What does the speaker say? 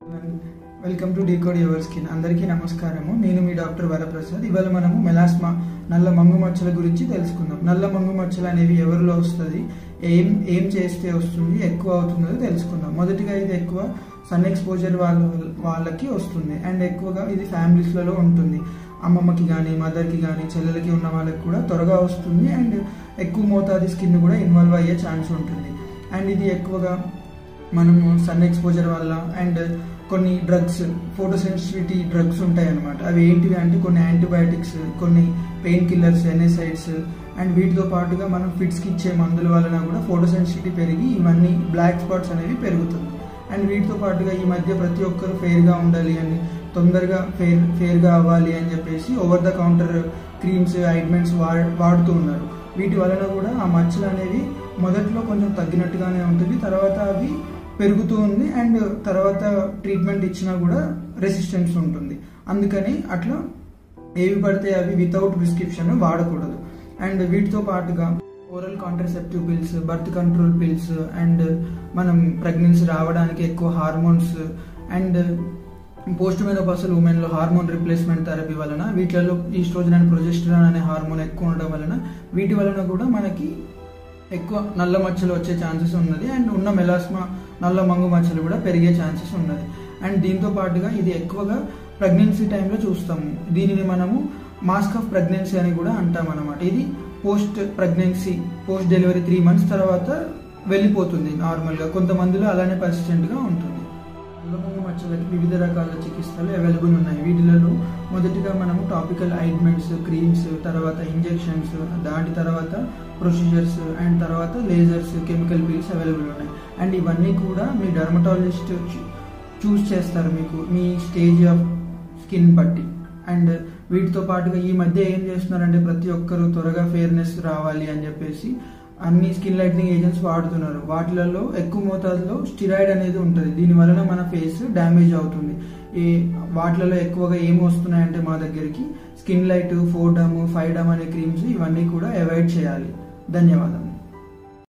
Welcome to decode your skin. అందరికీ నమస్కారము. నేను మీ డాక్టర్ వరప్రసాద్. ఇవాళ మనము మెలాస్మా నల్ల మంగు మచ్చల గురించి తెలుసుకుందాం. నల్ల మంగు మచ్చలు అనేవి ఎవరిలో వస్తుంది, ఏం చేస్తే వస్తుంది, ఎక్కువ అవుతుందో తెలుసుకుందాం. మొదటిగా ఇది ఎక్కువ సన్ ఎక్స్పోజర్ వాళ్ళకి వస్తుంది అండ్ ఎక్కువగా ఇది ఫ్యామిలీస్లలో ఉంటుంది. అమ్మమ్మకి కానీ, మదర్కి కానీ, చెల్లెలకి ఉన్న వాళ్ళకి కూడా త్వరగా వస్తుంది అండ్ ఎక్కువ మోతాదు స్కిన్ కూడా ఇన్వాల్వ్ అయ్యే ఛాన్స్ ఉంటుంది. అండ్ ఇది ఎక్కువగా మనము సన్ ఎక్స్పోజర్ వల్ల అండ్ కొన్ని డ్రగ్స్, ఫోటోసెన్సిటివిటీ డ్రగ్స్ ఉంటాయి అన్నమాట. అవి ఏంటివి అంటే కొన్ని యాంటీబయాటిక్స్, కొన్ని పెయిన్ కిల్లర్స్, ఎన్ఎసైడ్స్ అండ్ వీటితో పాటుగా మనం ఫిట్స్కి ఇచ్చే మందుల వలన కూడా ఫోటోసెన్సిటివిటీ పెరిగి ఇవన్నీ బ్లాక్ స్పాట్స్ అనేవి పెరుగుతుంది. అండ్ వీటితో పాటుగా ఈ మధ్య ప్రతి ఒక్కరు ఫెయిర్గా ఉండాలి అని, తొందరగా ఫెయిర్గా అవ్వాలి అని చెప్పేసి over the counter creams, ointments వాడుతూ ఉన్నారు. వీటి వలన కూడా ఆ మచ్చలు అనేవి మొదట్లో కొంచెం తగ్గినట్టుగానే ఉంటుంది, తర్వాత అవి పెరుగుతూ ఉంది అండ్ తర్వాత ట్రీట్మెంట్ ఇచ్చినా కూడా రెసిస్టెన్స్ ఉంటుంది. అందుకని అట్లా ఏవి పడితే అవి వితౌట్ ప్రిస్క్రిప్షన్ వాడకూడదు. అండ్ వీటితో పాటుగా oral contraceptive pills, birth control pills and మనం ప్రెగ్నెన్సీ రావడానికి ఎక్కువ హార్మోన్స్ అండ్ పోస్ట్ మెనోపాసల్ ఉమెన్లో హార్మోన్ రిప్లేస్మెంట్ థెరపీ వలన వీటిలలో ఈస్ట్రోజన్ అండ్ ప్రొజెస్టరాన్ అనే హార్మోన్ ఎక్కువ ఉండడం వలన వీటి వలన కూడా మనకి ఎక్కువ నల్ల మచ్చలు వచ్చే ఛాన్సెస్ ఉన్నది అండ్ ఉన్న మెలాస్మా నల్ల మంగు మచ్చలు కూడా పెరిగే ఛాన్సెస్ ఉన్నది. అండ్ దీంతో పాటుగా ఇది ఎక్కువగా ప్రెగ్నెన్సీ టైంలో చూస్తాము. దీనిని మనము మాస్క్ ఆఫ్ ప్రెగ్నెన్సీ అని కూడా అంటాం అన్నమాట. ఇది post pregnancy, post delivery 3 months తర్వాత వెళ్ళిపోతుంది నార్మల్గా. కొంతమందిలో అలానే పర్సిస్టెంట్గా ఉంటుంది. నల్ల మంగు మచ్చలకి వివిధ రకాల చికిత్సలు అవైలబుల్ ఉన్నాయి. వీటిలలో మొదటిగా మనము టాపికల్ ఆయింట్మెంట్స్, క్రీమ్స్, తర్వాత ఇంజెక్షన్స్, దాని తర్వాత ప్రొసీజర్స్ అండ్ తర్వాత లేజర్స్, కెమికల్ పిల్స్ అవైలబుల్ ఉన్నాయి. అండ్ ఇవన్నీ కూడా మీ డర్మటాలజిస్ట్ చూస్ చేస్తారు మీకు మీ స్టేజ్ ఆఫ్ స్కిన్ బట్టి. అండ్ వీటితో పాటుగా ఈ మధ్య ఏం చేస్తున్నారంటే ప్రతి ఒక్కరు త్వరగా ఫెయిర్నెస్ రావాలి అని చెప్పేసి అన్ని స్కిన్ లైట్నింగ్ ఏజెంట్స్ వాడుతున్నారు. వాటిలలో ఎక్కువ మోతాదులో స్టిరాయిడ్ అనేది ఉంటుంది. దీని వలన మన ఫేస్ డ్యామేజ్ అవుతుంది. వాటిలలో ఎక్కువగా ఏమి వస్తున్నాయంటే మా దగ్గరికి స్కిన్ లైట్, 4డమ్, 5డమ్ అనే క్రీమ్స్, ఇవన్నీ కూడా అవాయిడ్ చేయాలి. ధన్యవాదాలు.